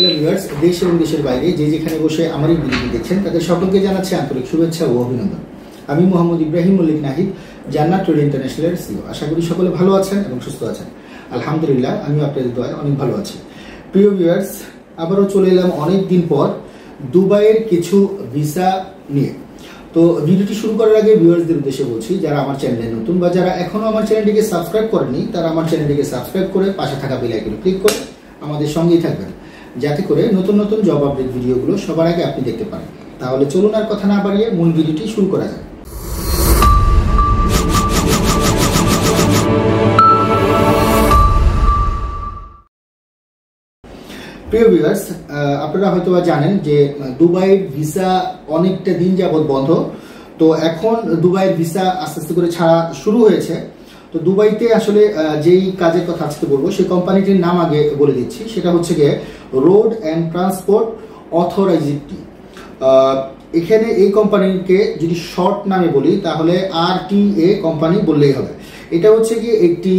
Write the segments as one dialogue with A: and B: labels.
A: Hello viewers, দেশ এবং দেশের বাইরে যে যেখানে বসে আমার এই ভিডিওটি দেখছেন তাদের সকলকে জানাচ্ছি আন্তরিক শুভেচ্ছা ও অভিনন্দন। আমি মোহাম্মদ ইব্রাহিম মল্লিক নাহিদ, জান্নাত ট্রেড ইন্টারন্যাশনালের সিইও। আশা করি সকলে ভালো আছেন এবং সুস্থ আছেন। আলহামদুলিল্লাহ, আমিও আপনাদের দোয়ায় অনেক ভালো আছি। প্রিয় ভিউয়ার্স, আবারও চলে এলাম অনেক দিন পর দুবাইয়ের কিছু ভিসা নিয়ে। তো ভিডিওটি শুরু করার আগে ভিউয়ার্সদের উদ্দেশ্যে বলছি, যারা আমার চ্যানেলে নতুন বা যারা এখনো আমার চ্যানেলটিকে সাবস্ক্রাইব করেনি তারা আমার চ্যানেলটিকে সাবস্ক্রাইব করে পাশে থাকা বেল আইকনে ক্লিক করে আমাদের সঙ্গেই থাকবেন, যাতে করে নতুন নতুন জব আপডেট ভিডিওগুলো সবার আগে আপনি দেখতে পারেন। তাহলে চলুন আর কথা না বাড়িয়ে মূল ভিডিওটি শুরু করা যাক। প্রিয় ভিউয়ার্স, আপনারা হয়তো জানেন যে দুবাইয়ের ভিসা অনেকটা দিন যাবত বন্ধ। তো এখন দুবাইয়ের ভিসা আস্তে আস্তে করে ছাড়া শুরু হয়েছে। তো দুবাইতে আসলে যেই কাজের কথা আজকে বলবো সেই কোম্পানিটির নাম আগে বলে দিচ্ছি, সেটা হচ্ছে গিয়ে রোড অ্যান্ড ট্রান্সপোর্ট অথরাইজেটি। এখানে এই কোম্পানিকে যদি শর্ট নামে বলি তাহলে RTA কোম্পানি বললেই হবে। এটা হচ্ছে কি একটি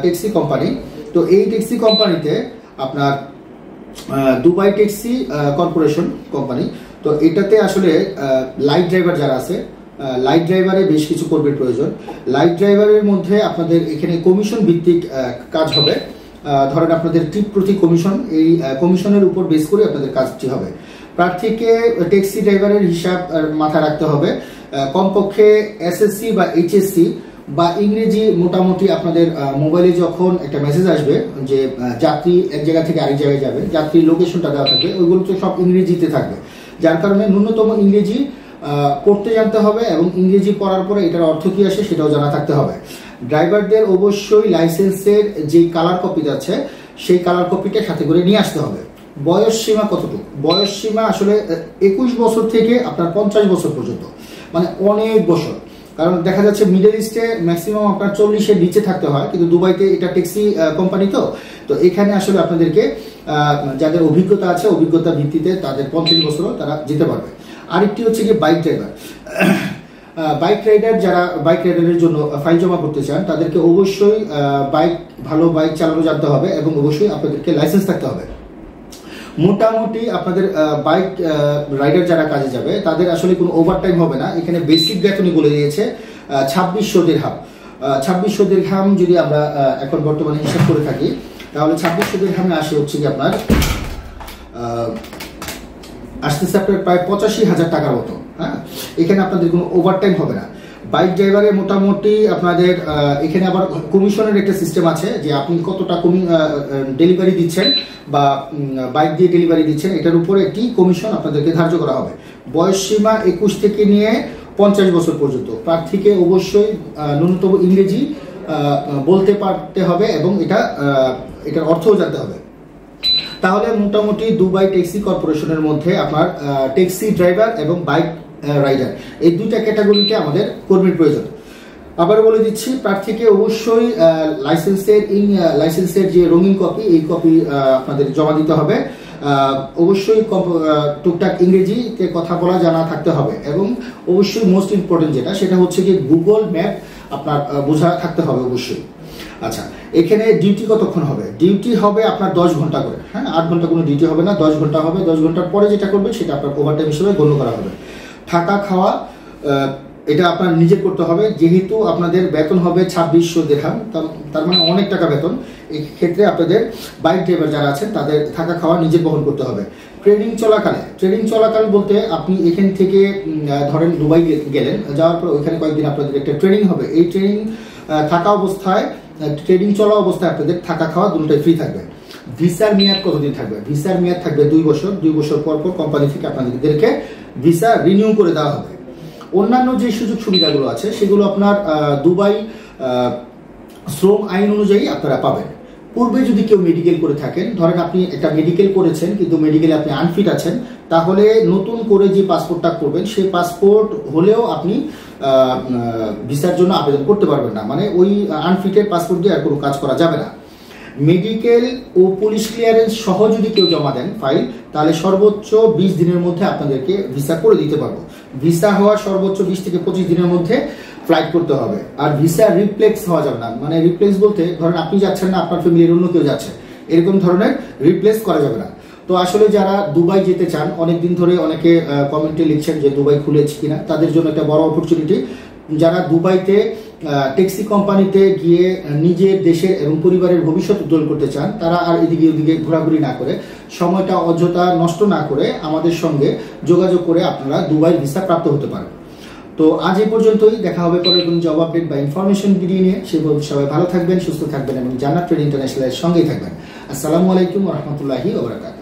A: ট্যাক্সি কোম্পানি। তো এই ট্যাক্সি কোম্পানিতে আপনার দুবাই ট্যাক্সি কর্পোরেশন কোম্পানি। তো এটাতে আসলে লাইট ড্রাইভার যারা আছে, লাইট ড্রাইভারে বেশ কিছু কর্মীর প্রয়োজন। লাইট ড্রাইভারের মধ্যে আপনাদের এখানে কমিশন ভিত্তিক কাজ হবে। ধরেন আপনাদের ট্রিপ প্রতি কমিশন, এই কমিশনের উপর বেস করে আপনাদের কাজটি হবে। প্রার্থীকে ট্যাক্সি ড্রাইভারের হিসাব মাথায় রাখতে হবে। কমপক্ষে SSC বা HSC বা ইংরেজি মোটামুটি আপনাদের মোবাইলে যখন একটা মেসেজ আসবে যে যাত্রী এক জায়গা থেকে আরেক জায়গায় যাবে, যাত্রীর লোকেশনটা দেওয়া থাকবে, ওইগুলো তো সব ইংরেজিতে থাকবে। যার কারণে ন্যূনতম ইংরেজি পড়তে জানতে হবে এবং ইংরেজি পড়ার পরে এটার অর্থ কি আসে সেটাও জানা থাকতে হবে। ড্রাইভারদের অবশ্যই লাইসেন্সের যে কালার কপি আছে সেই কালার কপিটা সাথে করে নিয়ে আসতে হবে। বয়স সীমা কতটুকু? বয়স সীমা আসলে 21 বছর থেকে আপনার 50 বছর পর্যন্ত, মানে অনেক বছর। কারণ দেখা যাচ্ছে মিডল ইস্টে ম্যাক্সিমাম আপনার 40-এর নিচে থাকতে হয়, কিন্তু দুবাইতে এটা ট্যাক্সি কোম্পানি। তো এখানে আসলে আপনাদেরকে যাদের অভিজ্ঞতা আছে অভিজ্ঞতা ভিত্তিতে তাদের 50 বছরও তারা যেতে পারবে। আরেকটি হচ্ছে কি বাইক ড্রাইভার। বাইক রাইডার, যারা বাইক রাইডারের জন্য ফাইল জমা করতে চান তাদেরকে অবশ্যই ভালো বাইক চালানো জানতে হবে এবং অবশ্যই আপনাদেরকে লাইসেন্স থাকতে হবে। মোটামুটি আপনাদের বাইক রাইডার যারা কাজে যাবে তাদের আসলে কোনো ওভারটাইম হবে না। এখানে বেসিক বেতনই বলে দিয়েছে 2600 দিরহাম। 2600 দিরহাম যদি আমরা এখন বর্তমানে হিসাব করে থাকি তাহলে 2600 দিরহামে আসে হচ্ছে কি আপনার আসতেছে আপনার প্রায় 85,000 টাকার মতো। হ্যাঁ, এখানে আপনাদের কোনো ওভারটাইম হবে না। বাইক ড্রাইভারে মোটামুটি আপনাদের এখানে আবার কমিশনের একটা সিস্টেম আছে যে আপনি কতটা ডেলিভারি দিচ্ছেন বা বাইক দিয়ে ডেলিভারি দিচ্ছেন এটার উপরে একটি কমিশন আপনাদেরকে ধার্য করা হবে। বয়স সীমা 21 থেকে নিয়ে 50 বছর পর্যন্ত। প্রার্থীকে অবশ্যই ন্যূনতম ইংরেজি বলতে পারতে হবে এবং এটার অর্থও জানতে হবে। তাহলে মোটামুটি দুবাই ট্যাক্সি কর্পোরেশনের মধ্যে আপনার ট্যাক্সি ড্রাইভার এবং বাইক রাইডার এই দুইটা ক্যাটাগরিতে আমাদের কর্মীর প্রয়োজন। আবার বলে দিচ্ছি, প্রার্থীকে অবশ্যই লাইসেন্সের যে রঙিন কপি এই কপি আপনাদের জমা দিতে হবে। অবশ্যই টুকটাক ইংরেজিতে কথা বলা জানা থাকতে হবে এবং অবশ্যই মোস্ট ইম্পর্টেন্ট যেটা সেটা হচ্ছে কি গুগল ম্যাপ আপনার বোঝা থাকতে হবে অবশ্যই। আচ্ছা, এখানে ডিউটি কতক্ষণ হবে? ডিউটি হবে আপনার 10 ঘন্টা করে। হ্যাঁ, 8 ঘন্টা কোনো ডিউটি হবে না, 10 ঘন্টা হবে। 10 ঘন্টার পরে যেটা করবে সেটা আপনার ওভারটাইম হিসেবে গণ্য করা হবে। থাকা খাওয়া এটা আপনার নিজে করতে হবে। যেহেতু আপনাদের বেতন হবে 2600 দিরহাম, তার মানে অনেক টাকা বেতন। এই ক্ষেত্রে আপনাদের বাইক ড্রাইভার যারা আছেন তাদের থাকা খাওয়া নিজে বহন করতে হবে। ট্রেনিং চলাকাল বলতে আপনি এখান থেকে ধরেন দুবাই গেলেন, যাওয়ার পর ওইখানে কয়েকদিন আপনাদের একটা ট্রেনিং হবে। এই ট্রেনিং থাকা অবস্থায়, ট্রেনিং চলা অবস্থায় আপনাদের থাকা খাওয়া দুটোই ফ্রি থাকবে। ভিসার মেয়াদ কতদিন থাকবে? ভিসার মেয়াদ থাকবে 2 বছর। 2 বছর পর কোম্পানি থেকে আপনাদেরকে ভিসা রিনিউ করে দেওয়া হবে। অন্যান্য যে সুযোগ সুবিধাগুলো আছে সেগুলো আপনার দুবাই শ্রম আইন অনুযায়ী আপনারা পাবেন। পূর্বে যদি কেউ মেডিকেল করে থাকেন, ধরেন আপনি একটা মেডিকেল করেছেন কিন্তু মেডিকেলে আপনি আনফিট আছেন, তাহলে নতুন করে যে পাসপোর্টটা করবেন সেই পাসপোর্ট হলেও আপনি ভিসার জন্য আবেদন করতে পারবেন না। মানে ওই আনফিটের পাসপোর্ট দিয়ে আর কোনো কাজ করা যাবে না। মেডিকেল ও পুলিশ ক্লিয়ারেন্স সহ যদি কেউ জমা দেন ফাইল, তাহলে সর্বোচ্চ 20 দিনের মধ্যে আপনাদেরকে ভিসা করে দিতে পারবো। ভিসা হওয়ার সর্বোচ্চ 20 থেকে 25 দিনের মধ্যে ফ্লাইট করতে হবে। আর ভিসা রিপ্লেক্স হওয়া যাবে না। মানে রিপ্লেক্স বলতে ধরেন আপনি যাচ্ছেন না, আপনার ফ্যামিলির অন্য কেউ যাচ্ছে, এরকম ধরনের রিপ্লেস করা যাবে না। তো আসলে যারা দুবাই যেতে চান, অনেকদিন ধরে অনেকে কমেন্টে লিখছেন যে দুবাই খুলেছে কিনা, তাদের জন্য একটা বড় অপরচুনিটি। যারা দুবাইতে ট্যাক্সি কোম্পানিতে গিয়ে নিজের দেশের এবং পরিবারের ভবিষ্যৎ উজ্জ্বল করতে চান, তারা আর এদিকে ওদিকে ঘোরাঘুরি না করে, সময়টা অযথা নষ্ট না করে আমাদের সঙ্গে যোগাযোগ করে আপনারা দুবাই ভিসা প্রাপ্ত হতে পারেন। তো আজ এই পর্যন্তই, দেখা হবে পরের কোনো জব আপডেট বা ইনফরমেশন ভিডিও নিয়ে। সেই পর্যন্ত সবাই ভালো থাকবেন, সুস্থ থাকবেন এবং জান্নাত ট্রেড ইন্টারন্যাশনালের সঙ্গেই থাকবেন। আসসালামু আলাইকুম ওয়া রাহমাতুল্লাহি ওয়া বারাকাতুহু।